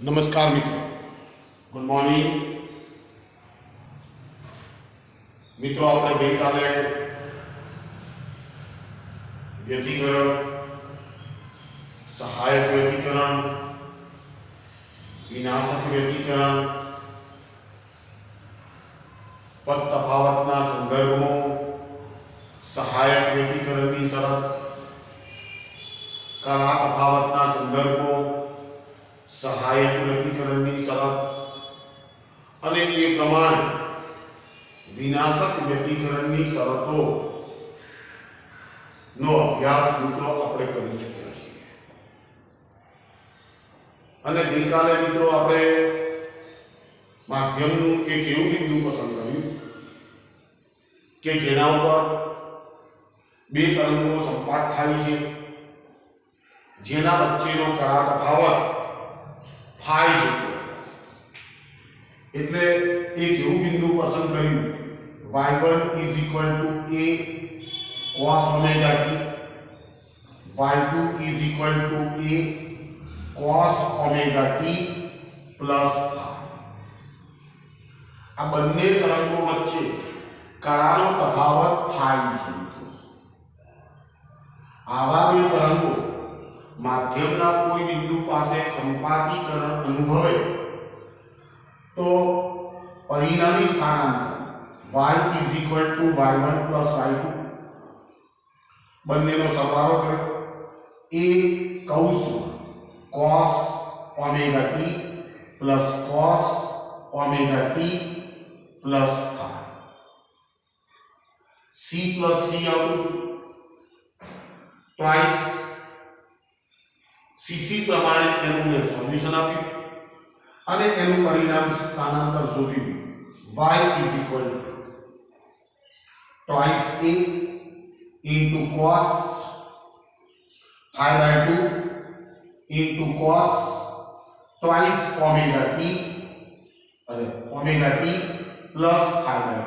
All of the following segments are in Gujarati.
नमस्कार मित्रों, गुड मॉर्निंग मित्रों। આપણે ગઈકાલે વ્યક્તિકરણ, સહાયક વ્યક્તિકરણ, વિનાશક વ્યક્તિકરણ, પદ તફાવતના સંદર્ભમાં સહાયક વ્યક્તિકરણની શરત, કળા તફાવતના સંદર્ભમાં સહાયક વ્યક્તિકરણની શરત અને એ પ્રમાણે વિનાશક વ્યક્તિકરણની શરતો નો અભ્યાસ મિત્રો આપણે કરી ચૂક્યા છીએ। અને ગઈકાલે મિત્રો આપણે માધ્યમનું એક એવું બિંદુ પસંદ કર્યું કે જેના ઉપર બે તરંગો સંપાત થાય છે, જેના વચ્ચેનો કળા તફાવત फाई એટલે એક એવું બિંદુ પસંદ કર્યું y1 = a cos omega t, y2 = a cos omega t plus આ બંને તરંગો વચ્ચે કળાનો તફાવત થાય છે। આવા બે તરંગો माध्यमना कोई बिंदु पासे संपातीकरण अनुभवे तो परिणामी स्थानांतर y = y1 + y2 બંનેનો સરવાળો કરે a કૌંસ cos omega t plus cos omega t plus c plus c આવું twice सीसी प्रमाणे एनु ने सोल्यूशन आप्યું અને એનું પરિણામ સ્થાનાંતર શોધ્યું y = twice a into cos pi/2 into cos twice omega t અને omega t plus pi/2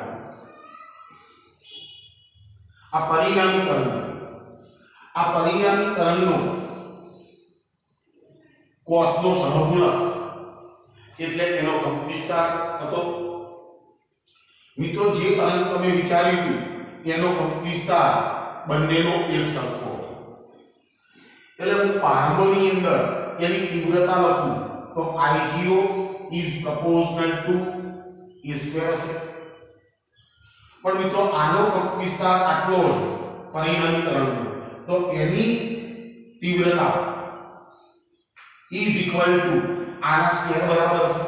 આ પરિણામી તરંગનો cos નો સહગુણક એટલે એનો કંપવિસ્તાર હતો। મિત્રો જે તરંગ તમે વિચાર્યું એનો કંપવિસ્તાર બંનેનો એક સરખો હતો, એટલે હું પ્રારંભની અંદર એની તીવ્રતા લખું તો I0 is proportional to a square હશે। પણ મિત્રો આનો કંપવિસ્તાર આટલો હોય પરિણામી તરંગનો, તો એની તીવ્રતા is equal to आना स्क्वायर बराबर है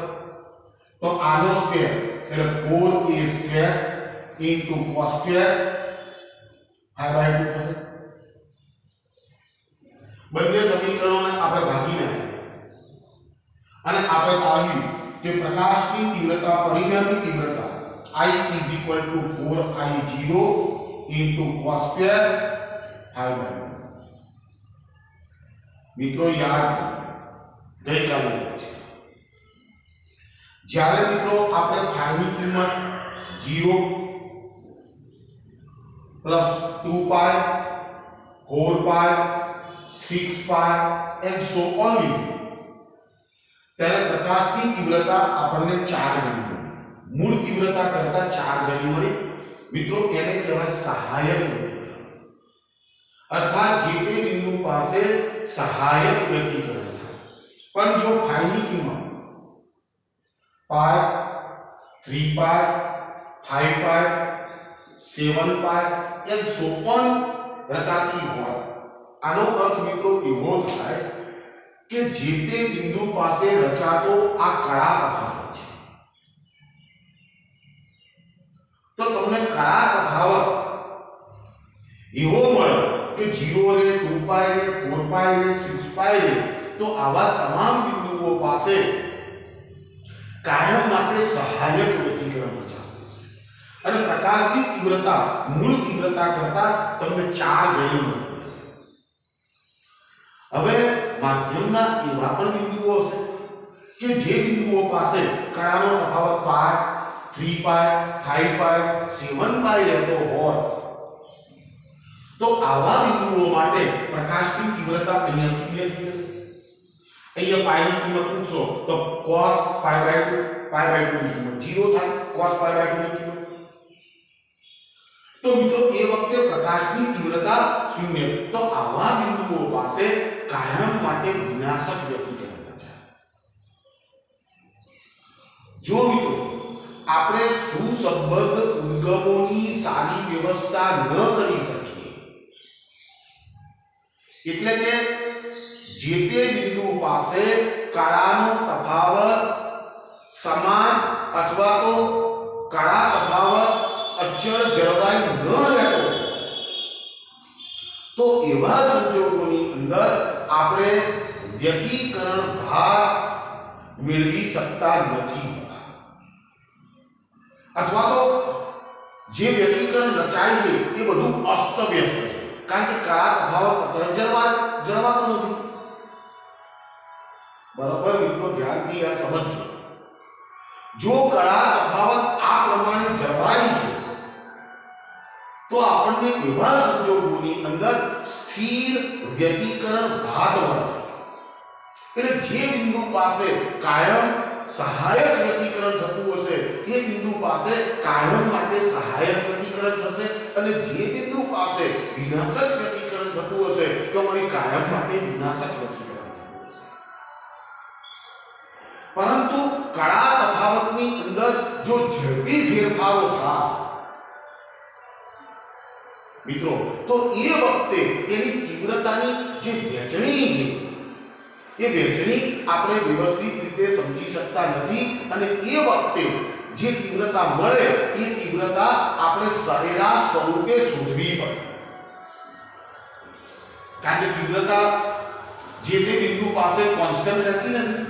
तो आनो स्क्वायर એટલે 4a² into cos સ્ક્વાयर 5/2 થશે। બંને સમીકરણોને આપણે ભાગી નાખ્યા અને આપણે આવ્યું કે પ્રકાશની તીવ્રતા પરિણામી તીવ્રતા I = 4I0 into cos સ્ક્વાयर 5/2। મિત્રો યાદ ગઈકાલે છે જ્યારે મિત્રો આપણે ફાઈની કિંમત 0 plus 2π 4π 6π and so on લીધી ત્યારે પ્રકાશની તીવ્રતા આપણને 4 ગણી મળી, મૂળ તીવ્રતા કરતા 4 ગણી મળી। મિત્રો એને કહેવાય સહાયક વ્યક્તિકરણ, અર્થાત જે તે બિંદુ પાસે સહાયક વ્યક્તિકરણ। पर जो फाई की कीमत पाई 3π 5π 7π एंड सो ऑन रचाती हो, आनो अर्थ मित्रों एवो थाय के जेते बिंदु पासे रचातो आ कड़ा तफावत छे, तो तमने कड़ा तफावत एवो मळे के 0 रे 2π रे 4π रे 6π रे तो आवा तमाम बिंदुओं पासे कायम माटे सहायक व्यक्तिकरण बचावे छे અને પ્રકાશની તીવ્રતા મૂળ તીવ્રતા કરતા તમને 4 ગણી મળે છે। હવે માધ્યમના એવા પણ બિંદુઓ હશે કે જે બિંદુઓ પાસે કળાનો તફાવત π 3π 5π 7π રહેતો હોય તો આવા બિંદુઓ માટે પ્રકાશની તીવ્રતા અહીંયા શૂન્ય થઈ જશે અહીંયા પાઈની કિંમત મૂકશો તો cos π/2 ની કિંમત 0 થાય, cos π/2 ની કિંમત. તો મિત્રો એ વખતે પ્રકાશની તીવ્રતા 0. તો આવા બિંદુઓ પાસે કાયમ માટે વિનાશક વ્યતિકરણ રચાય. જો મિત્રો આપણે સુસંબદ્ધ ઉદ્ગમોની સારી વ્યવસ્થા ન કરી શકીએ, એટલે કે જે તે બિંદુ પાસે કળાનો તફાવત સમાન અથવા તો કળા તફાવત અચળ જળવાઈ ન રહેતો, તો એવા સંજોગોની અંદર આપણે વ્યતિકરણ ભાર મેળવી શકતા નથી, અથવા તો જે વ્યતિકરણ રચાય છે એ બધું અસ્તવ્યસ્ત છે, કારણ કે કળા તફાવત અચળ જળવાતો નથી. બરાબર મિત્રો, ધ્યાનથી આ સમજજો. જો કળા તફાવત આ પ્રમાણે જળવાય છે તો આપણને એવા સંજોગોની અંદર સ્થિર વ્યતિકરણ ભાત મળે. એટલે જે બિંદુ પાસે કાયમ સહાયક વ્યતિકરણ થતું હશે એ બિંદુ પાસે કાયમ માટે સહાયક વ્યતિકરણ થશે, અને જે બિંદુ પાસે વિનાશક વ્યતિકરણ થતું હશે તો વળી કાયમ માટે વિનાશક વ્યતિકરણ થતું હશે. પરંતુ કળા તફાવતની અંદર જો ઝડપી ફેરફારો થાય મિત્રો, તો એ વખતે એની તીવ્રતાની જે વહેંચણી છે એ વહેંચણી આપણે વ્યવસ્થિત રીતે સમજી શકતા નથી, અને એ વખતે જે તીવ્રતા મળે એ તીવ્રતા આપણે સરેરાશ સ્વરૂપે શોધવી પડે. કારણ કે તીવ્રતા જે તે બિંદુ પાસે કોન્સ્ટન્ટ રહેતી નથી.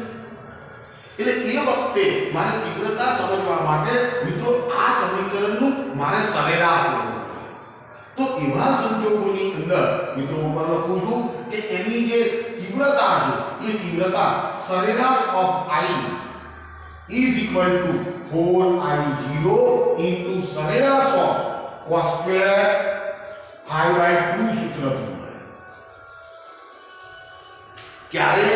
એટલે એ વખતે મારે તીવ્રતા સમજવા માટે મિત્રો આ સમીકરણનું મારે સરેરાશ લેવું. તો એવા સંજોગોની અંદર મિત્રો ઉપર લખું છું કે એની જે તીવ્રતા છે એ તીવ્રતા સરેરાશ of I is equal to 4I0 into સરેરાશ ઓફ cos square π/2 સૂત્રથી મળે. ક્યારે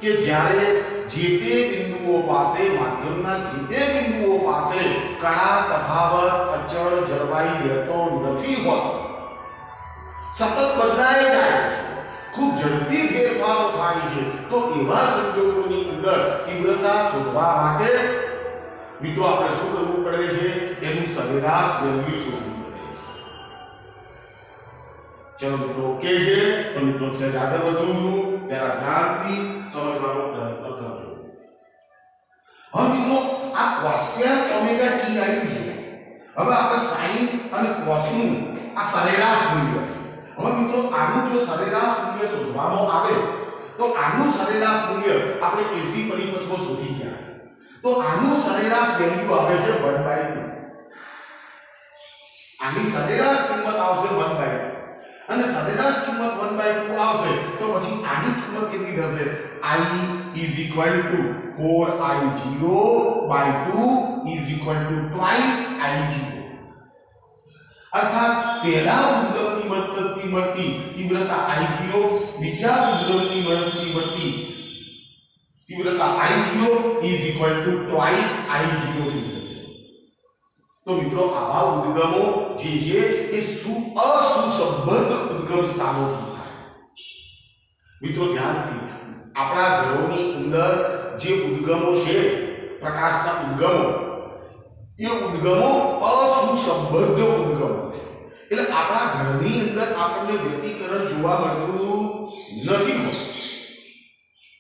કે જ્યારે જે તે બિંદુઓ પાસે માધ્યમના જે તે બિંદુઓ પાસે કણા તફાવત અચળ જળવાઈ રહેતો નથી હોતો, સતત બદલાય જાય, ખૂબ ઝડપી ફેરફારો થાય છે, તો એવા સંજોગોની અંદર તીવ્રતા શોધવા માટે મિત્રો આપણે શું કરવું પડે છે? એનું સરેરાશ વેલ્યુ શોધવું પડે. ચલો મિત્રો ઓકે છે. તો મિત્રો છે આગળ વધું જરા ધ્યાનથી સમજવાનો પ્રયત્ન કરજો. હવે મિત્રો આ cos સ્ક્વેર ઓમેગા t આવ્યું છે. હવે આપણે sin અને cos નું આ સરેરાશ મૂલ્ય છે. હવે મિત્રો આનું જો સરેરાશ મૂલ્ય શોધવામાં આવે તો આનું સરેરાશ મૂલ્ય આપણે AC પરિપથો શોધી ગયા. તો આનું સરેરાશ વેલ્યુ આવે છે 1/2. આની સરેરાશ કિંમત આવશે 1/2, અને સરેરાશ કિંમત 1/2 આવશે તો પછી આની કિંમત કેટલી થશે? I is equal to 4I0/2 is equal to twice I0. अर्थात पहला उद्गमनी मददથી મળતી તીવ્રતા I0, બીજા ઉદ્ગમની મદદથી મળતી તીવ્રતા I0 is equal to twice I0 થઈ જશે. તો મિત્રો આવા ઉદ્ગમો જે છે એ અસુસંબદ્ધ ઉદ્ગમ સ્થાનોથી થાય. મિત્રો ધ્યાનથી આપણા ઘરોની અંદર જે ઉદ્ગમો છે, પ્રકાશના ઉદ્ગમો, એ ઉદ્ગમો અસુસંબદ્ધ ઉદ્ગમો છે. એટલે આપણા ઘરની અંદર આપણને વ્યતિકરણ જોવા મળતું નથી હોતું.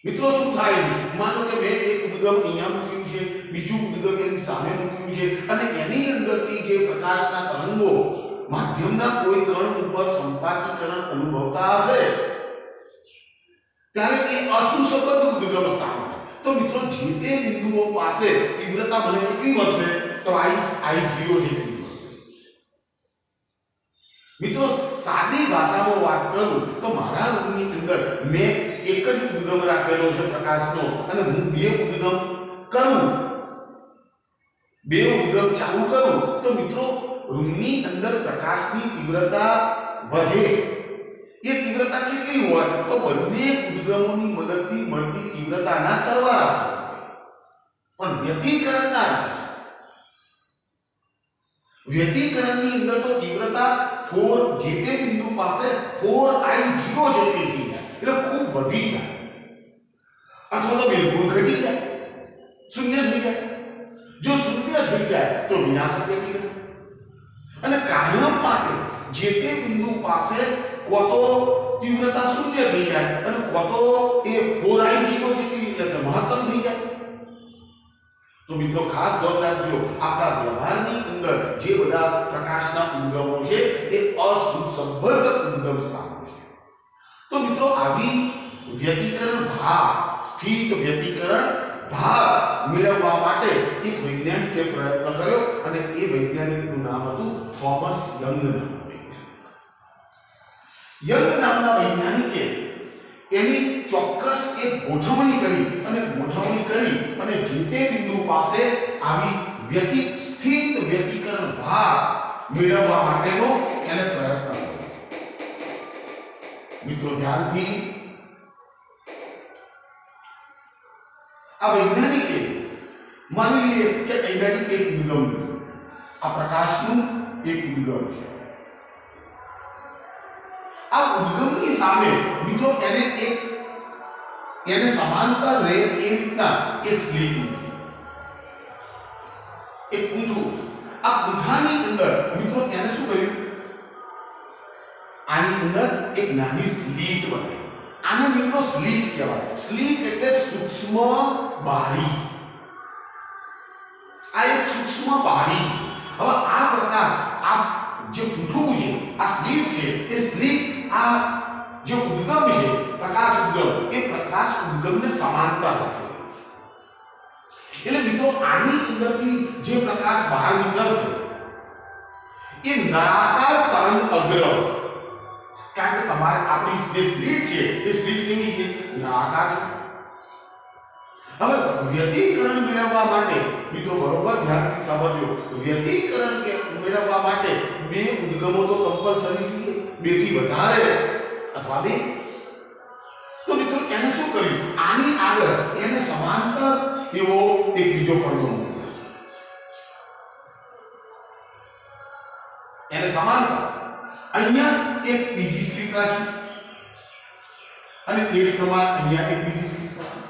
મિત્રો શું થાય? માનો કે મેં એક ઉદ્ગમ અહીંયા મૂક્યું છે, બીજું ઉદ્ગમ એની સામે મૂક્યું છે, અને એની અંદરથી જે પ્રકાશના તરંગો માધ્યમના કોઈ કણ ઉપર સંપાતીકરણ અનુભવતા હશે ત્યારે એ અસુસંબદ્ધ ઉદ્ગમ સ્થાન છે. તો મિત્રો જે તે બિંદુઓ પાસે તીવ્રતા મને કેટલી મળશે? તો I0 જેટલી મળશે. મિત્રો સાદી ભાષામાં વાત કરું તો મારા રૂમની અંદર મેં એક જ ઉદ્ગમ રાખેલો છે પ્રકાશનો, અને હું બે ઉદ્ગમ કરું, બે ઉદ્ગમ ચાલુ કરું તો મિત્રો રૂમની અંદર પ્રકાશની તીવ્રતા વધે. એ એ તીવ્રતા કેટલી હોય તો બંને ઉદ્ગમોની મદદથી મળતી તીવ્રતાના સરવાળા સ્વરૂપે. પણ વ્યતિકરણના છે, વ્યતિકરણની અંદર તો તીવ્રતા 4 જે તે બિંદુ પાસે 4I0 જેટલી થઈ જાય, એટલે ખૂબ વધી જાય અથવા તો બિલકુલ ઘટી જાય, શૂન્ય થઈ જાય. જો શૂન્ય થઈ જાય તો વિનાશક વ્યતિકરણ. અને કાયમ માટે જે તે બિંદુ પાસે કો તો તીવ્રતા શૂન્ય થઈ જાય અને કો તો એ 4I0 જેટલી એટલે કે મહત્તમ થઈ જાય. તો મિત્રો ખાસ ધ્યાન રાખજો, આપણા વ્યવહારની અંદર જે બધા પ્રકાશના ઉદ્ગમો છે એ અસુસંબદ્ધ ઉદ્ગમ સ્થાનો છે. તો મિત્રો આવી વ્યતિકરણ ભાગ, સ્થિત વ્યતિકરણ ભાગ મેળવવા માટે એક વૈજ્ઞાનિકે પ્રયત્ન કર્યો અને એ વૈજ્ઞાનિકનું નામ હતું થોમસ યંગ નામના વૈજ્ઞાનિક. યંગ નામના વૈજ્ઞાનિકે એની ચોક્કસ એક ગોઠવણી કરી અને જે તે બિંદુ પાસે આવી સ્થિત વ્યતિકરણ ભાગ મેળવવા માટેનો એને પ્રયત્ન કર્યો. મિત્રો ધ્યાનથી આ વૈજ્ઞાનિકે માની લઈએ કે અહીંયાથી એક ઉદ્ગમ લીધો, આ પ્રકાશનું એક ઉદ્ગમ છે. આ ઉદ્ગમની સામે મિત્રો એને સમાંતર રહે એ રીતના એક સ્લીટ મૂકી, એક પૂંઠું. આ પૂંઠાની અંદર મિત્રો એને શું કર્યું, આની અંદર એક નાની સ્લીટ બનાવી. આને મિત્રો સ્લીટ કહેવાય. સ્લીટ એટલે સૂક્ષ્મ બારી. આ એક સૂક્ષ્મ બારી. હવે આ પ્રકાર આ જે પૂંઠું છે, આ સ્લીટ છે, એ સ્લીટ આ જે ઉદ્ગમ છે પ્રકાશ ઉદ્ગમ, એ પ્રકાશ ઉદ્ગમને સમાંતર રાખે. એટલે મિત્રો આની અંદરથી જે પ્રકાશ બહાર નીકળશે એ નળાકાર તરંગ અગ્ર હશે. કારણ કે તમારે આપણી જે સ્લીટ છે એ સ્લીટ કેવી છે, નળાકાર છે. હવે વ્યતિકરણ મેળવવા માટે મિત્રો બરોબર ધ્યાનથી સમજો, વ્યતિકરણ કે મેળવવા માટે બે ઉદ્ગમો તો કમ્પલસરી જોઈએ, બે થી વધારે અથવા બે. તો મિત્રો એને શું કર્યું, આની આગળ એને સમાંતર એવો એક બીજો પડદો મૂક્યો. એને સમાંતર અહીંયા એક બીજી સ્લીટ રાખી અને તે જ પ્રમાણે અહીંયા એક બીજી સ્લીટ રાખી.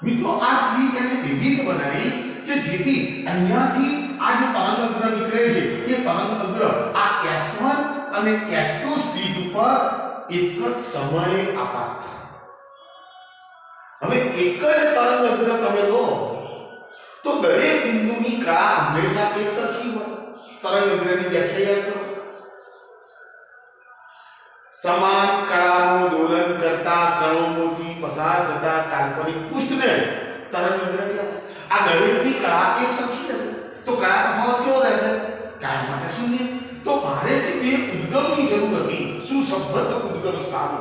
મિત્રો આ સ્લીટ એને એવી રીતે બનાવી કે જેથી અહીંયાથી આ જે તરંગ અગ્ર નીકળે છે એ તરંગ અગ્ર આ S1 અને S2 સ્લીટ ઉપર એક જ સમયે આપાત થાય. હવે એક જ તરંગ અગ્ર તમે લો તો દરેક બિંદુની કળા હંમેશા એક સરખી હોય. તરંગ અગ્રની વ્યાખ્યા યાદ કરો, સમાન કળાનું દોલન કરતા કણોમાંથી પસાર થતા કાલ્પનિક પૃષ્ઠને તરંગ અગ્ર કહેવાય. આ દરેકની કળા એક સરખી હશે તો કળા તફાવત કેવો રહેશે, કાયમ માટે શૂન્ય. તો મારે જે બે ઉદ્ગમની જરૂર હતી, સુસંબદ્ધ ઉદ્ગમ સ્થાનો,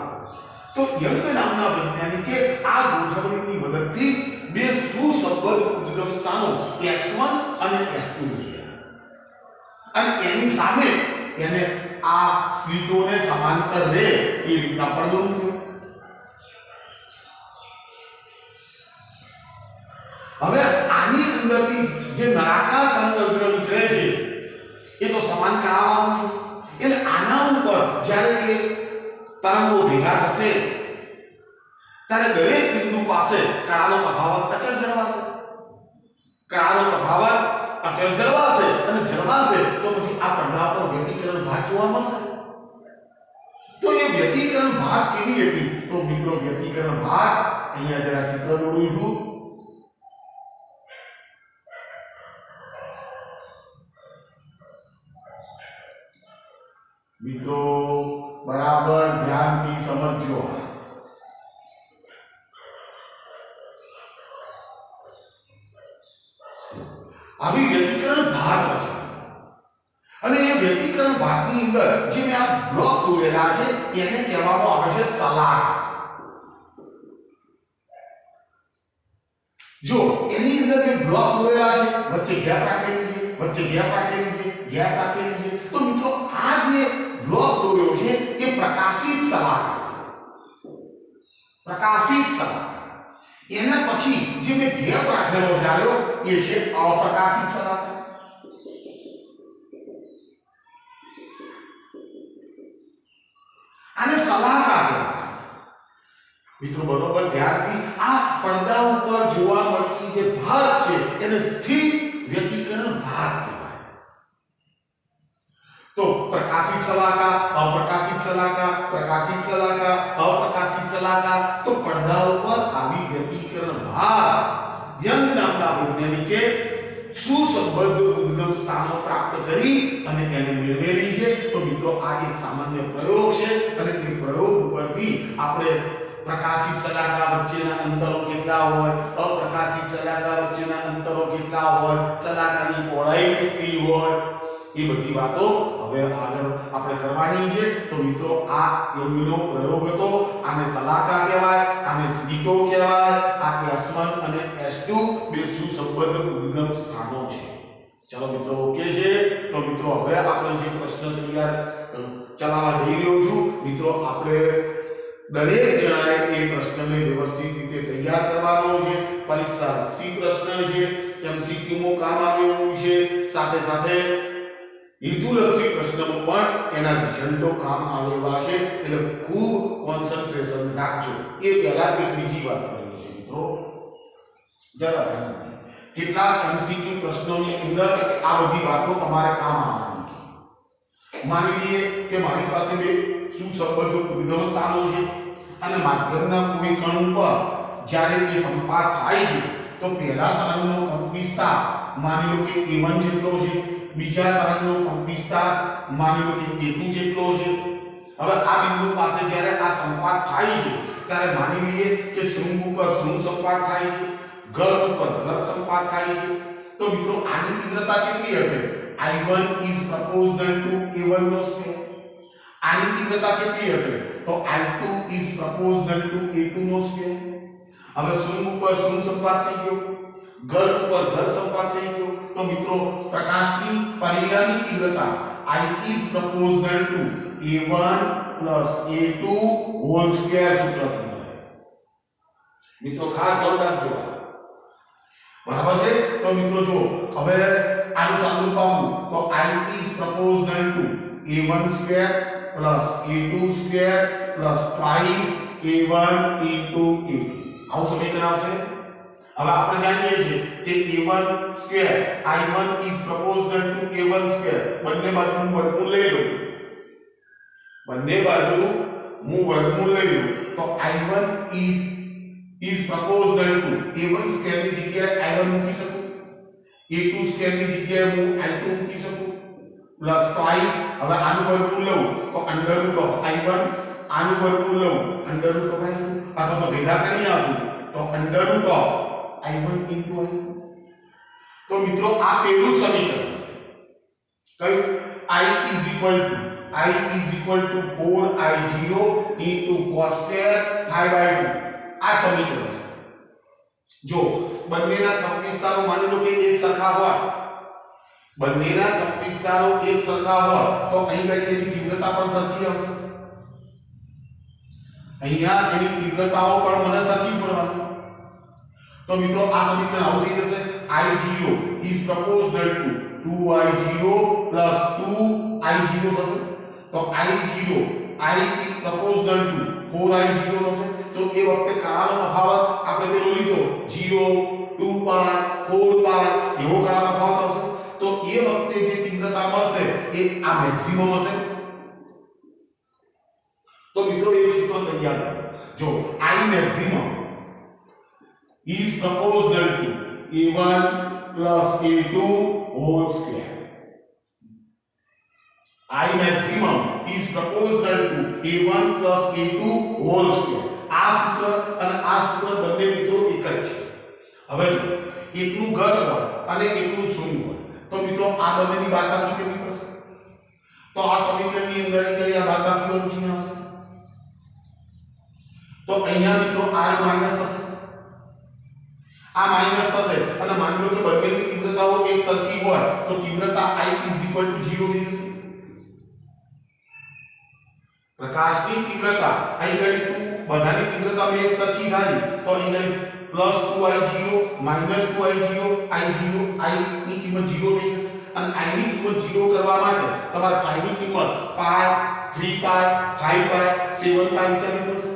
તો યંગ નામના વૈજ્ઞાનિકે આ ગોઠવણીની મદદથી બે સુસંબદ્ધ ઉદ્ગમ સ્થાનો S1 અને S2 લીધા અને એની સામે એને આ સ્લીટોને સમાંતર રહે એ રીતના પડદો મૂક્યો. હવે આની અંદરથી જે નળાકાર તરંગ અગ્ર નીકળે છે એ તો સમાન કળાવાળું છે. એટલે આના ઉપર જ્યારે એ તરંગો ભેગા થશે ત્યારે દરેક બિંદુ પાસે કળાનો તફાવત અચળ જળવાશે. કળાનો તફાવત અચળ જળવાશે અને જળવાશે તો પછી આ પડદા પર વ્યતિકરણ ભાગ જોવા મળશે. તો એ વ્યતિકરણ ભાગ કેવી હતી, તો મિત્રો વ્યતિકરણ ભાગ અહીંયા જરા ચિત્ર દોરું છું. મિત્રો બરાબર ધ્યાનથી સમજજો. આવી વ્યતિકરણ ભાગ છે અને એ વ્યતિકરણ ભાગની અંદર જે મેં આ બ્લોક દોરેલા છે એને કહેવામાં આવે છે સલાક. જો એની અંદર મેં બ્લોક દોરેલા છે, વચ્ચે ગેપ રાખેલી છે, વચ્ચે ગેપ રાખેલી છે, ગેપ રાખેલી છે, તો મિત્રો આ જે બ્લોક દોર્યો છે એ પ્રકાશિત શલાકા એના પછી જે મેં ગેપ રાખેલો ધાર્યો એ છે અપ્રકાશિત શલાકા. આને શલાકા કહેવાય. મિત્રો બરોબર ધ્યાનથી આ પડદા ઉપર જોવા મળતી જે ભાગ છે એને સ્થિર વ્યતિકરણ ભાગ કહેવાય. તો પ્રકાશિત શલાકા, અપ્રકાશિત શલાકા, પ્રકાશિત શલાકા, અપ્રકાશિત શલાકા. તો પડદા ઉપર આવી વ્યતિકરણ ભાગ યંગ નામના વૈજ્ઞાનિકે સુસંબદ્ધ ઉદ્ગમ સ્થાનો પ્રાપ્ત કરી અને એને મેળવેલી છે. તો મિત્રો આ એક સામાન્ય પ્રયોગ છે અને તે પ્રયોગ ઉપરથી આપણે પ્રકાશિત શલાકા વચ્ચેના અંતરો કેટલા હોય, અપ્રકાશિત શલાકા વચ્ચેના અંતરો કેટલા હોય, શલાકાની પહોળાઈ કેટલી હોય, એ બધી વાતો હવે આગળ આપણે કરવાની છે. તો મિત્રો આ યંગનો પ્રયોગ હતો. આને શલાકા કહેવાય, આને સ્લિટો કહેવાય. આ S1 અને S2 બે સુસંબદ્ધ ઉદ્ગમ સ્થાનો છે. ચલો મિત્રો ઓકે છે. તો મિત્રો હવે આપણે જે પ્રશ્ન તૈયાર ચલાવવા જઈ રહ્યો છું મિત્રો, આપણે દરેક જણાએ એ પ્રશ્નને વ્યવસ્થિત રીતે તૈયાર કરવાનો છે. પરીક્ષા લક્ષી પ્રશ્ન છે, MCQ કામ આવે એવું છે, સાથે સાથે હેતુલક્ષી પ્રશ્નોમાં પણ એના રિઝલ્ટો કામ આવેલા છે. એટલે ખૂબ કોન્સન્ટ્રેશન રાખજો. એ પહેલા એક બીજી વાત કરવી છે મિત્રો, જરા ધ્યાન આપજો. કેટલાક MCQ પ્રશ્નોની અંદર આ બધી વાતો તમારે કામ આવવાની છે. માની લઈએ કે મારી પાસે બે સુસંબદ્ધ ઉદ્ગમ સ્થાનો છે અને માધ્યમના કોઈ કણ ઉપર જ્યારે એ સંપાત થાય છે તો પહેલા તરંગનો કંપવિસ્તાર માની લો કે A1 જેટલો છે, બીજા તરંગનો કંપવિસ્તાર માની લો કે A2 જેટલો છે. હવે આ બિંદુ પાસે જ્યારે આ સંપાત થાય છે ત્યારે માની લઈએ કે શૃંગ ઉપર શૃંગ સંપાત થાય છે, ગર્ભ ઉપર ગર્ભ સંપાત થાય છે. તો મિત્રો આની તીવ્રતા કેટલી હશે? I1 is proportional to A1 નો સ્ક્વેર. આની તીવ્રતા કેટલી હશે? તો I2 is proportional to A2 નો સ્ક્વેર. હવે શૃંગ ઉપર શૃંગ સંપાત થઈ ગયો, ગર્ભ ઉપર ગર્ભ સંપાત થઈ ગયો. તો મિત્રો પ્રકાશની પરિણામી તીવ્રતા I is proportional to A1 plus A2 whole square સૂત્રથી મળે. મિત્રો ખાસ ધ્યાન રાખજો. બરાબર છે? તો મિત્રો જો હવે આનું સાદુરૂપ આપું તો I is proportional to A1 square plus A2 square plus twice A1 into A2. આવું સમીકરણ આવશે. હવે આપણે જાણીએ છીએ કે A1 square I1 is proportional to A1 square. બંને બાજુ હું વર્ગમૂળ લઈ લઉં, બંને બાજુ હું વર્ગમૂળ લઈ લઉં તો I1 is proportional to A1 square ની જગ્યાએ I1 મૂકી શકું, A2 square ની જગ્યાએ હું I2 મૂકી શકું પ્લસ twice. હવે આનું વર્ગમૂળ લઉં તો અંડર રૂટ ઓફ I1, આનું વર્ગમૂળ લઉં અંડર રૂટ ઓફ I2, અથવા તો ભેગા કરી નાખું તો under root of I1 into I2. તો મિત્રો આ પહેલું જ સમીકરણ છે. કયું? I is equal to 4I0 into cos square pi by 2. આ સમીકરણ છે. જો બંનેના કંપવિસ્તારો માની લો કે એક સરખા હોય, બંનેના કંપવિસ્તારો એક સરખા હોય તો અહીં આગળ એની તીવ્રતા પણ સરખી આવશે. અહીંયા એની તીવ્રતાઓ પણ મને સરખી મળવાની. તો મિત્રો આ સમીકરણ આવું થઈ જશે. I0 is proportional to 2I0 plus 2I0 થશે. તો I0 I is proportional to 4I0 થશે. તો એ વખતે કણાનો તફાવત આપણે પેલો લીધો 0 2 પાઈ 4 પાઈ એવો કણાનો તફાવત આવશે. તો એ વખતે જે તીવ્રતા મળશે એ આ મેક્સિમમ હશે. તો મિત્રો એક સૂત્ર તૈયાર કરો. જો I maximum is proportional to A1 plus A2 whole square. I maximum is proportional to A1 plus A2 whole square. આ સૂત્ર અને આ સૂત્ર બંને મિત્રો એક જ છે. હવે જો એકનું ગર્ભ હોય અને એકનું શૃંગ હોય તો મિત્રો આ બંનેની બાદબાકી કરવી પડશે. તો આ સમીકરણની અંદર અહીં આ બાદબાકીનું ચિહ્ન આવશે. તો અહીંયા મિત્રો r માઈનસ થશે, આ માઈનસ થશે અને માની લો કે બંનેની તીવ્રતાઓ એક સરખી હોય તો તીવ્રતા I is equal to 0 થઈ જશે. પ્રકાશની તીવ્રતા અહીં ગણી 2 બધાની તીવ્રતા બે એક સરખી થાય તો અહીં ગણી +2I0 -2I0 I0 I ની કિંમત 0 થઈ જશે અને I ની કિંમત 0 કરવા માટે તમારે phi ની કિંમત pi 3 pi 5 pi 7 pi વિચારવી પડશે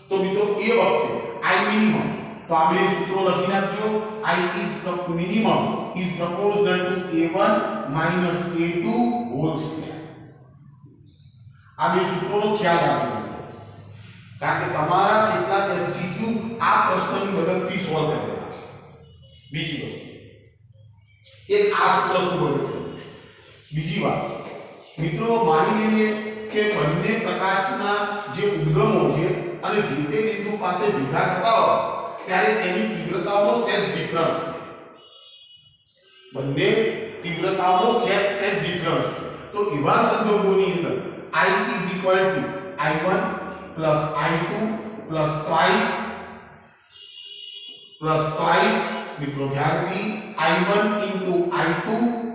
તો મિત્રો એ વખતે I minimum તો આ બે સૂત્રો લખી નાખજો I is minimum is proportional to A1 minus A2 whole square આ બે સૂત્રોનો ખ્યાલ રાખજો કારણ કે તમારા કેટલાક MCQ આ પ્રશ્નની મદદથી સોલ્વ કરેલા છે બીજી વસ્તુ એક આ સૂત્ર ખૂબ અગત્યનું છે બીજી વાત મિત્રો માની લઈએ કે બંને પ્રકાશના જે ઉદ્ગમો છે અને જે તે બિંદુ પાસે ભેગા થતા હોય ત્યારે તેની તીવ્રતાઓનો સેજ ડિફરન્સ બંને તીવ્રતાઓનો સેજ ડિફરન્સ તો એવા સંજોગોની અંદર I is equal to I1 plus I2 plus twice મિત્રો ધ્યાનથી I1 into I2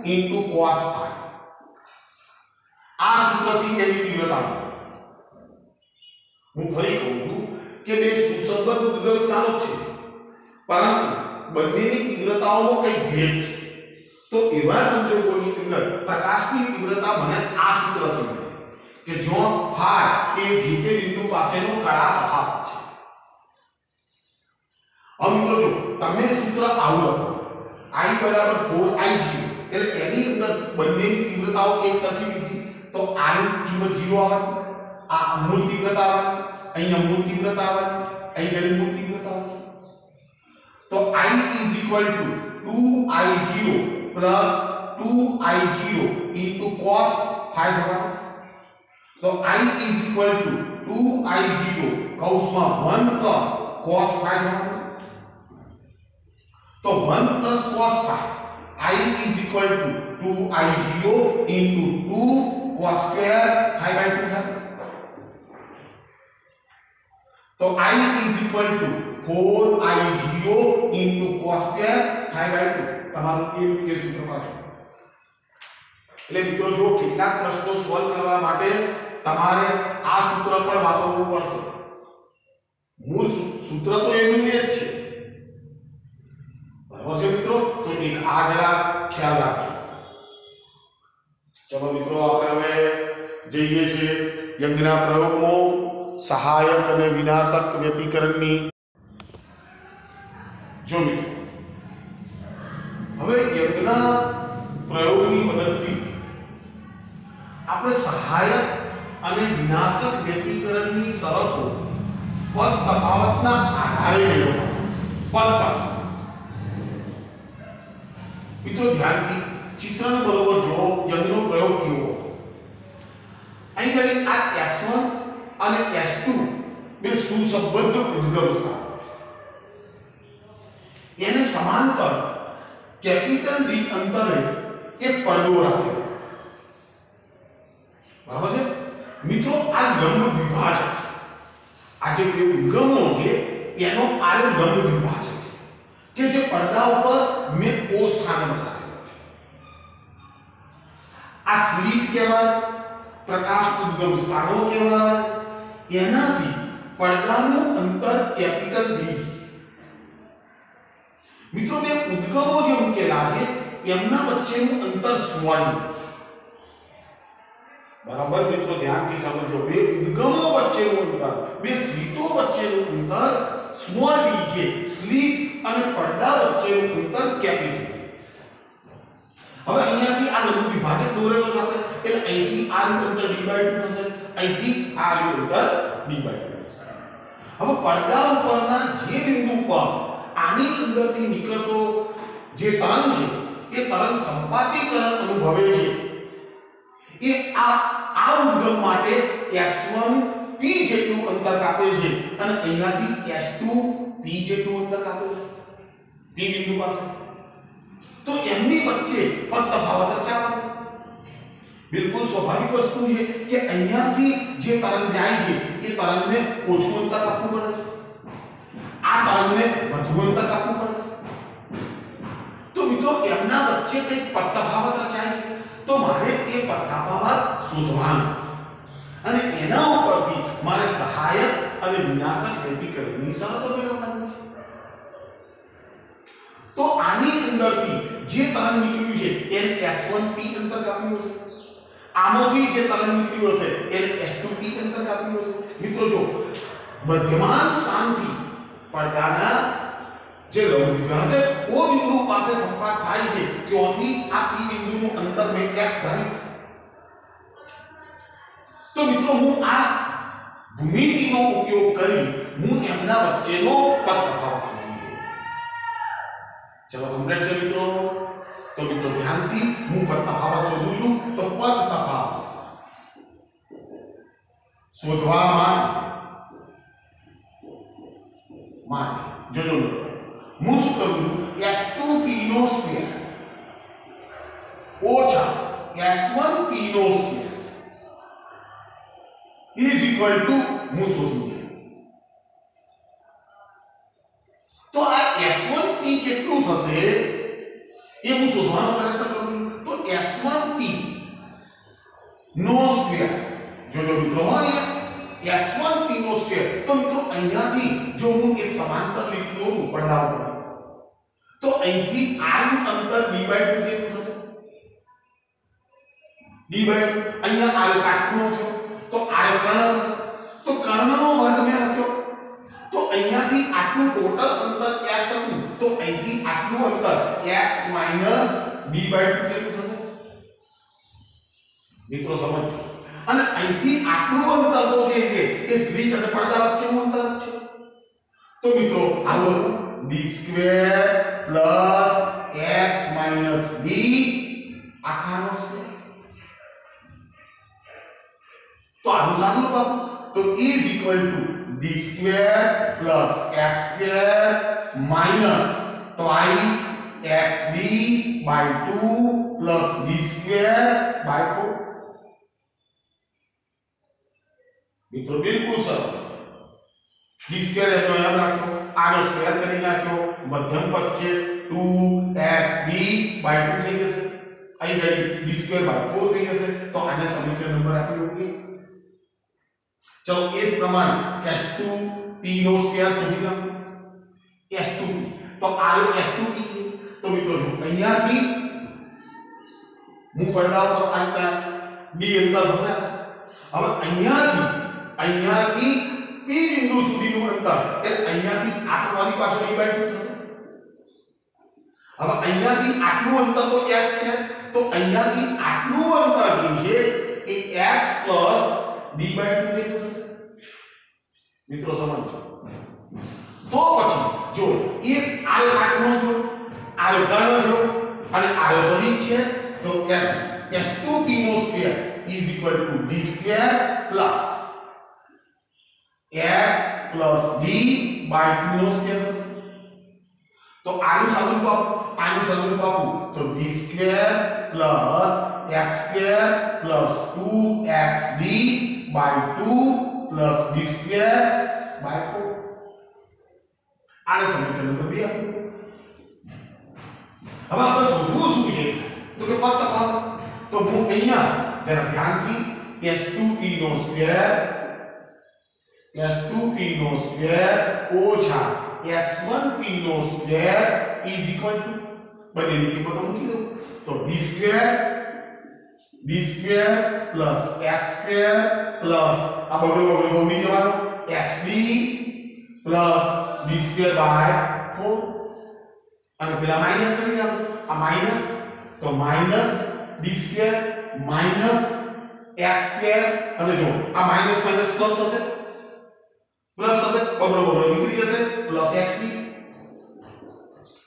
into cos phi આ સૂત્રથી તેની તીવ્રતા હું ફરી કહું છું કે બે સુસંગત ઉદ્ગમ સ્થાનો છે પરંતુ બંનેની તીવ્રતાઓમાં કંઈક ભેદ છે તો એવા સંજોગોની અંદર પ્રકાશની તીવ્રતા મને આ સૂત્રથી મળે કે જો phi એ જે તે બિંદુ પાસેનો કડા તફાવત છે હવે મિત્રો જો તમે સૂત્ર આવું લખો I બરાબર 4I0 એટલે એની અંદર બંનેની તીવ્રતાઓ એક સરખી લીધી તો આની કિંમત 0 આવવાની આ મૂળ તીવ્રતા આવવાની અહીંયા મૂળ તીવ્રતા આવવાની અહીં ગણી મૂળ તીવ્રતા આવવાની તો I is equal to 2I0 plus 2I0 into cos phi થવાનું तो I is equal to 2I0 कौंसમાં 1 plus cos phi થવાનું तो 1 plus cos phi I is equal to 2I0 into 2 cos square phi by 2 था तो I is equal to 4I0 into cos square phi by 2 તમારું એ સૂત્ર પાછું એટલે મિત્રો જો કેટલાક પ્રશ્નો સોલ્વ કરવા માટે તમારે આ સૂત્ર પર વાપરવું પડશે મૂળ સૂત્ર તો એનું જ છે બરાબર છે મિત્રો તો એક આ જરા ખ્યાલ રાખજો ચલો મિત્રો આપણે હવે જઈએ છીએ યંગના પ્રયોગમાં સહાયક અને વિનાશક વ્યતિકરણની જો મિત્રો હવે યંગના પ્રયોગની મદદથી આપણે સહાયક અને વિનાશક વ્યતિકરણની શરતો પદ તફાવતના આધારે મેળવવા પદ તફાવત મિત્રો ધ્યાનથી ચિત્રને બરોબર જો યંગનો પ્રયોગ કેવો અહીં ઘડી આ S1 અને S2 બે સુસંબદ્ધ ઉદ્ગમ સ્થાનો એને સમાંતર કેપિટલ D અંતરે એક પડદો રાખ્યો બરાબર છે મિત્રો આ લંબ દ્વિભાજક આ જે બે ઉદ્ગમો છે એનો આ લંબ દ્વિભાજક કે જે પડદા ઉપર મેં O સ્થાને બતાવેલો છે આ સ્લિટ કહેવાય પ્રકાશ ઉદ્ગમ સ્થાનો કહેવાય એનાથી પડદાનું અંતર કેપિટલ D મિત્રો બે ઉદ્ગમો જે મૂકેલા છે એમના વચ્ચેનું અંતર સ્મોલ બરાબર મિત્રો ધ્યાનથી સમજો બે ઉદ્ગમો વચ્ચેનું અંતર બે સ્લિટો વચ્ચેનું અંતર સ્મોલ d છે સ્લિટ અને પડદા વચ્ચેનું અંતર કેપિટલ D હવે અહીંયાથી આ લંબ વિભાજક દોરેલો છે આપણે એટલે અહીંથી આ નું અંતર d/2 થશે અહીંથી આ નું અંતર d/2 થશે હવે પડદા ઉપરના જે બિંદુ પર આની અંદરથી નીકળતો જે તરંગ છે એ તરંગ સંપાતીકરણ અનુભવે છે એ આ ઉદ્ગમ માટે S1 P જેટલું અંતર કાપે છે અને અહીંયાથી S2 P જેટલું અંતર કાપે છે P બિંદુ પાસે તો એમની વચ્ચે પદ તફાવત રચાવાનો બિલકુલ સ્વાભાવિક વસ્તુ છે કે અહીંયાથી જે તરંગ જાય છે એ તરંગને ઓછું અંતર કાપવું પડે છે આ તરંગને વધુ અંતર કાપવું પડે છે તો મિત્રો એમના વચ્ચે કંઈક પદ તફાવત રચાય તો મારે એ પદ તફાવત શોધવાનો અને એના ઉપર અને વિનાશક વ્યતિકરણની શરતો મેળવવાની છે। તો આની અંદરથી જે તરંગ નીકળ્યું છે એને S1p અંતર કાપ્યું હશે, આમાંથી જે તરંગ નીકળ્યું હશે એને S2p અંતર કાપ્યું હશે। મિત્રો જો મધ્યમાન સ્થાનથી પડદાના જે વિભાજક O બિંદુ પાસે સંપાત થાય છે ત્યાંથી આ P બિંદુનું અંતર મેં x ધાર્યું। તો મિત્રો હું આ ભૂમિતિનો ઉપયોગ કરી હું એમના વચ્ચેનો પદ તફાવત શોધી લઉં। ચલો કમ્પ્લીટ છે મિત્રો। તો મિત્રો ધ્યાનથી હું પદ તફાવત શોધું છું। તો પદ તફાવત શોધવા માટે જોજો મિત્રો હું શું કરું છું S2p નો સ્ક્વેર ઓછા S1p નો સ્ક્વેર ઇઝ ઇક્વલ ટુ હું શોધું છું। તો આ S1p કેટલું થશે એ હું શોધવાનો પ્રયત્ન કરું છું। તો S1p નો સ્ક્વેર જોજો મિત્રો અહીંયા S1p નો સ્ક્વેર। તો મિત્રો અહીંયાથી જો હું એક સમાંતર લીટી દોરું પડદા ઉપર તો અહીંથી r નું અંતર d/2 જેટલું થશે। d/2 અહીંયા r કાટખૂણો થયો તો r કર્ણ થશે। તો કર્ણનો વર્ગ મેં લખ્યો તો અહીંયાથી આટલું ટોટલ અંતર x હતું તો અહીંથી આટલું અંતર x - d/2 જેટલું થશે। મિત્રો સમજો અને અહીંથી આટલું અંતર તો જે છે એ સ્લીટ અને પડદા વચ્ચેનું અંતર છે। તો મિત્રો આવો d² + x - d આખાનો સ્ક્વેર। તો આનું સાદું રૂપ આપો તો is equal to d² + x² - twice xd/2 + d²/4। મિત્રો બિલકુલ સરળ। d² એનો યાદ રાખો આનો સ્ક્વેર કરી નાખ્યો મધ્યમ પદ છે 2xd/2 થઈ જશે। અહીં ઘડી d²/4 થઈ જશે તો આને સમીકરણ નંબર આપી દો કે ચલો એ જ પ્રમાણે S2p નો સ્ક્વેર શોધી નાખો S2p તો આ S2p તો મિત્રો જો અહીંયાથી હું પડદા ઉપર આટલા d અંતર હશે। હવે અહીંયાથી P બિંદુ સુધીનું અંતર એટલે અહીંયાથી આટલાની પાછળ d/2 થશે। હવે અહીંયાથી આટલું અંતર તો x છે તો અહીંયાથી આટલું અંતર જે છે એ x + d/2 જેટલું થશે। મિત્રો સમજો તો પછી જો એક r કાટખૂણો જો r કર્ણ જો અને r તો d છે તો S2p નો square is equal to d² + x + d/2 નો સ્ક્વેર થશે। તો આનું સાદુરૂપ આપો તો d² + x² + 2xd/2 + d²/4 આને સમીકરણ નંબર 2 આપો। હવે આપણે શોધવું શું છે તો કે પદ તફાવત। તો હું અહીંયા જરા ધ્યાનથી S2p નો સ્ક્વેર ઓછા S1p નો સ્ક્વેર ઇઝ ઇક્વલ ટુ બંનેની કિંમતો મૂકી દો તો d² + x² પ્લસ આ બગડો ઉડી જવાનો xd + d²/4 અને પેલા માઈનસ કરી નાખો આ માઈનસ તો માઈનસ d² માઈનસ x² અને જો આ માઈનસ માઈનસ પ્લસ થશે બગડો નીકળી જશે પ્લસ xd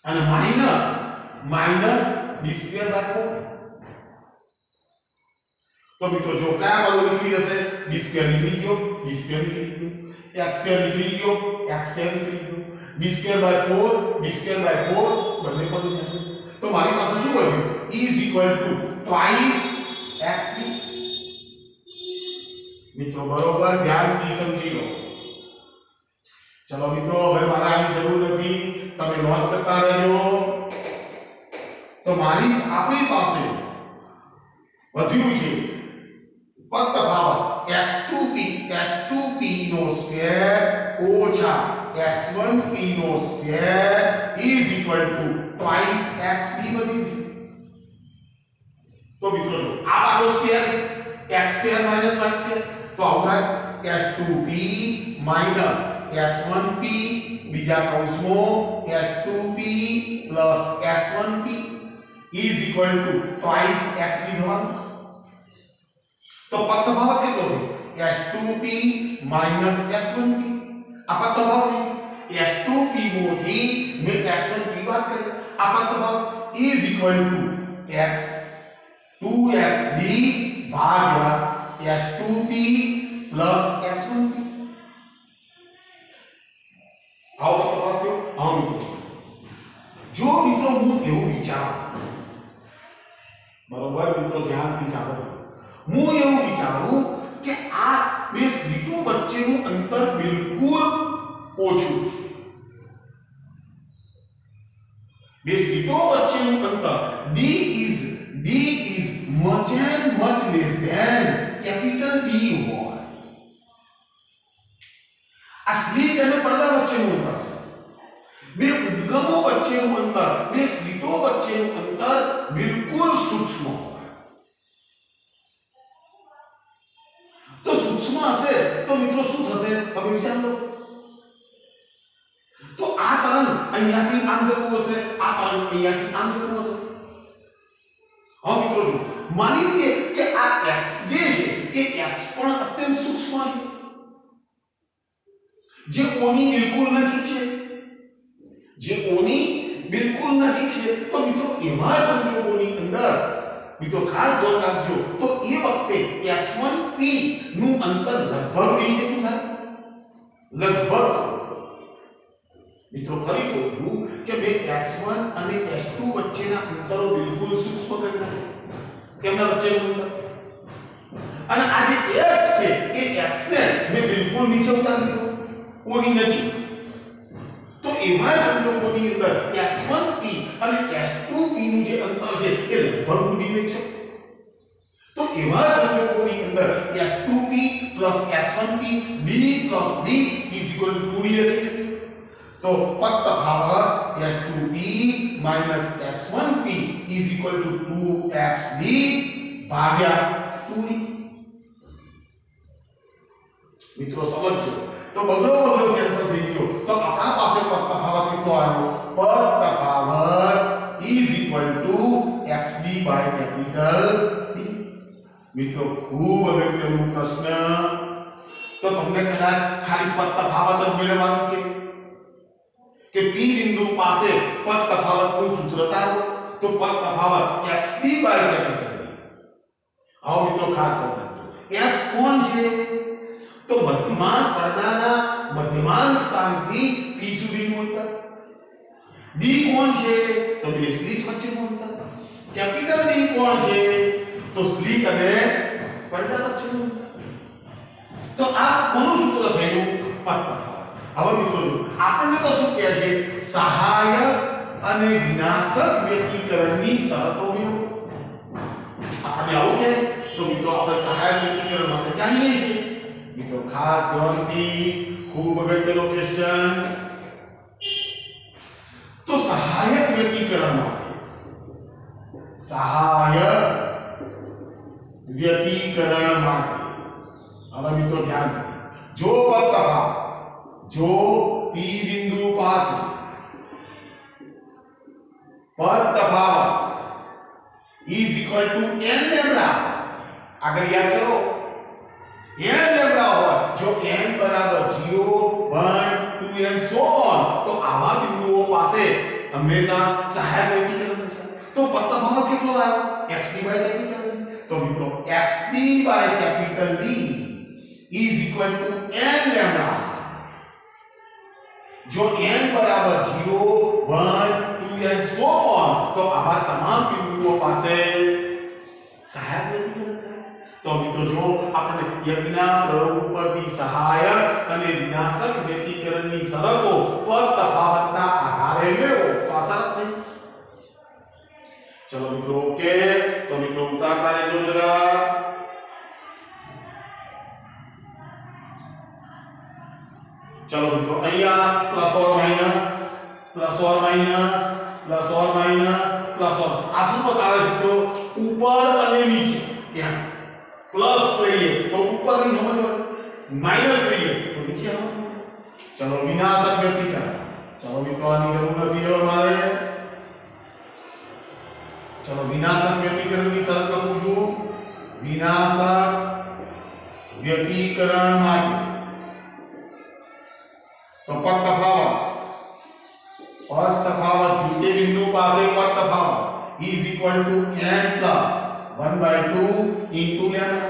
અને માઈનસ d²/4 તો મિત્રો જો કયા પદો નીકળી જશે d² નીકળી ગયો x² નીકળી ગયો x² નીકળી ગયો d²/4 બંને પદો નીકળી તો મારી પાસે શું વધ્યું is equal to twice xd। મિત્રો બરોબર ધ્યાનથી સમજી લો। ચલો મિત્રો હવે મારે આની જરૂર નથી તમે નોંધ કરતા રહેજો। તો આપણી પાસે વધ્યું છે પદ તફાવત s2p નો સ્ક્વેર ઓછા s1p નો square is equal to twice xd બધી. તો મિત્રો જો આ પાછો સ્ક્વેર છે x square minus y square, તો આવું થાય s2p માઈનસ s1p બીજા કૌંસમાં s2p plus s1p is equal to twice xd થવાનું. તો પદ તફાવત કેટલો થયો s2p માઈનસ s1p. આ પદ તફાવત s2p માંથી મેં s1p બાદ કર્યો. આ પદ તફાવત is equal two x 2xd ભાગ્યા s2p પ્લસ s1p. આવો પદ તફાવત થયો. આવો મિત્રો જો મિત્રો હું એવું વિચારું, બરોબર મિત્રો ધ્યાનથી સાંભળો, હું એવું વિચારું કે આ બે સ્લીટો વચ્ચેનું અંતર બિલકુલ ઓછું, બે સ્લીટો વચ્ચેનું અંતર d is much and much less than capital D હોય. આ સ્લીટ અને પડદા વચ્ચેનું અંતર છે. બે ઉદ્ગમો વચ્ચેનું અંતર, બે સ્લીટો વચ્ચેનું અંતર બિલકુલ સૂક્ષ્મ હોય. તો સૂક્ષ્મ હશે તો મિત્રો શું થશે હવે વિચાર લો. તો આ તરંગ અહીંયાથી આમ જતું હશે, આ તરંગ અહીંયાથી આમ જતું હશે. હા મિત્રો જો માની લઈએ કે આ x જે છે એ x પણ અત્યંત સૂક્ષ્મ છે, જે ઓની બિલકુલ નજીક છે, જે ઓની બિલકુલ નજીક છે. તો મિત્રો એવા સંજોગોની અંદર મિત્રો ખાસ ધ્યાન રાખજો, તો એ વખતે s1p નું અંતર લગભગ d જેટલું થાય. લગભગ મિત્રો ફરી કહું કે બે s1 અને s2 વચ્ચેના અંતરો બિલકુલ સૂક્ષ્મ કરી નાખે. તેમના વચ્ચેનું અંતર અને આ જે x છે એ x ને મેં બિલકુલ નીચે ઉતારી દીધો ઓની નજીક. તો એવા સંજોગોની અંદર s1p અને s2p નું જે અંતર છે એ લગભગ d લઈ શકો. તો એવા સંજોગોની અંદર s2p plus s1p d plus d is equal two 2d લખી શકીએ. તો પદ તફાવત s2p minus s1p is equal two 2xd ભાગ્યા 2d. મિત્રો સમજો તો બગડો કેન્સલ થઈ ગયો. તો આપણા પાસે પદ તફાવત કેટલો આવ્યો? પદ તફાવત is equal to xd by capital D. મિત્રો ખૂબ અગત્યનો પ્રશ્ન. તો તમને કદાચ ખાલી પદ તફાવત જ મેળવવાનું કે P બિંદુ પાસે પદ તફાવતનું સૂત્ર તારો, તો પદ તફાવત xd બાય કેપિટલ D. આવો મિત્રો ખાસ ધ્યાન રાખજો. x કોણ છે? તો મધ્યમાન પડદાના મધ્યમાન સ્થાનથી P સુધીનું અંતર. D કોણ છે? તો બે સ્લીટ વચ્ચેનું અંતર. કેપિટલ D કોણ છે? તો સ્લીટ અને પડદા વચ્ચેનું અંતર. તો આ કોનું સૂત્ર થયું? પદ તફાવત. હવે મિત્રો જો આપણને તો શું કહે છે? સહાયક અને વિનાશક વ્યક્તિકરણની શરતો મેળવો. આપણને આવું કહે તો મિત્રો આપણે સહાયક વ્યક્તિકરણ માટે જાણીએ છીએ. મિત્રો ખાસ ધ્યાનથી ખૂબ અગત્યનો ક્વેશ્ચન. તો સહાયક વ્યક્તિકરણ માટે હવે મિત્રો ધ્યાન જો પદ તફાવત જો P બિંદુ પાસે પદ તફાવત is equal to n lambda, આગળ યાદ કરો n લેમ્ડા હોય, જો n બરાબર 0 1 2 and so on, તો આવા બિંદુઓ પાસે હંમેશા સહાયક વ્યક્તિકરણ હશે. તો પદ તફાવત કેટલો આવ્યો? xd by capital D. તો મિત્રો xd by capital D is equal to n lambda. જો n બરાબર 0 1 2 and so on, તો આવા તમામ બિંદુઓ પાસે સહાયક વ્યક્તિકરણ થાય. તો મિત્રો જો આપણે યજ્ઞના પ્રયોગ ઉપરથી સહાયક અને વિનાશક વ્યક્તિકરણની શરતો પદ તફાવતના આધારે મેળવો તો આ શરત થઈ. ચલો મિત્રો ઓકે. તો મિત્રો ઉતારતા રહેજો જરા. चलो મિત્રો અહીંયા plus or minus plus or minus plus or minus plus or આ શું બતાવે છે મિત્રો ઉપર અને નીચે એમ પ્લસ લઈએ તો ઉપર ની સમજવાનું માઈનસ લઈએ તો નીચે સમજવાનું ચલો વિનાશક વ્યતિકરણ ચલો મિત્રો આની જરૂર નથી હવે મારે चलो विनाशक व्यतिकरण की शरत लखूं छूं विनाशक व्यतिकरण माटे तो पद तफावत जीते बिंदु पासे पद तफावत is equal to n plus 1/2 into lambda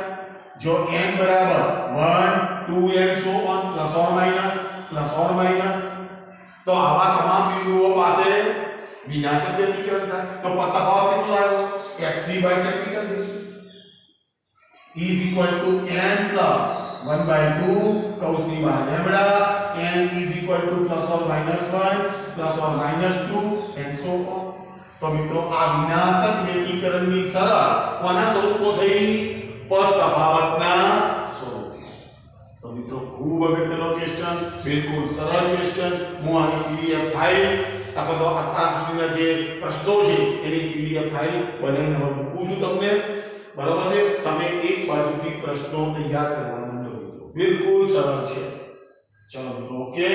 जो n बराबर 1 2 n सो ऑन प्लस और माइनस तो आवा तमाम बिंदुओं पासे विनाशक व्यतिकरण था तो पद तफावत कितना आया xd by capital D is equal to n plus 1/2 cos d by lambda n is equal to plus or minus 1 plus or minus 2 and so on तो मित्रों आ विनाशक व्यतिकरण ની સરળ કોના સ્વરૂપમાં થઈ પદ તફાવતના સ્વરૂપ तो मित्रों खूब अगत्यનો क्वेश्चन बिल्कुल सरल क्वेश्चन હું આની પીડીએફ ફાઇલ અથવા તો અત્યાર સુધીના જે પ્રશ્નો છે એની પીડીએફ ફાઇલ બનાવીને હું મૂકું છું તમને બરાબર છે તમે એક બાજુથી પ્રશ્નો તૈયાર કરવાના મિત્રો બિલકુલ સરળ છે ચલો મિત્રો ઓકે